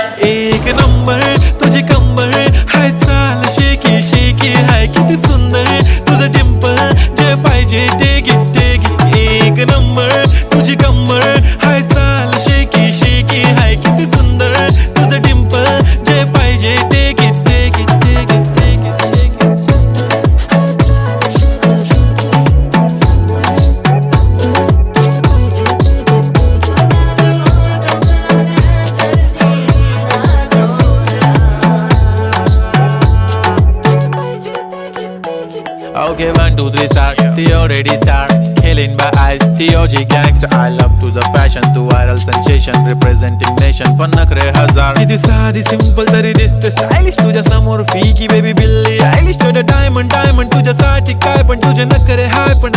एक नंबर तुझी कंबर हाय, चाल शेकी शेकी हाय, किती सुंदर तुझं डिंपल, जे पाहिजे ते घे. एक नंबर तुझी कंबर हाय, चाल शेकी शेकी हाय, किती सुंदर तुझं डिंपल, जे पाहिजे ते घे. Okay, 1, 2, 3 start. The already start. Killing by eyes. The OG gangster. I love to the passion, to viral sensation, representing nation. पण नखरे हजार. किती साधी simple तरी दिसते stylish तुझ्या समोर. फीकी baby बिल्ली आयलिश. तुझं diamond तुझ्यासाठी काय, पण तुझे नखरे हाय पण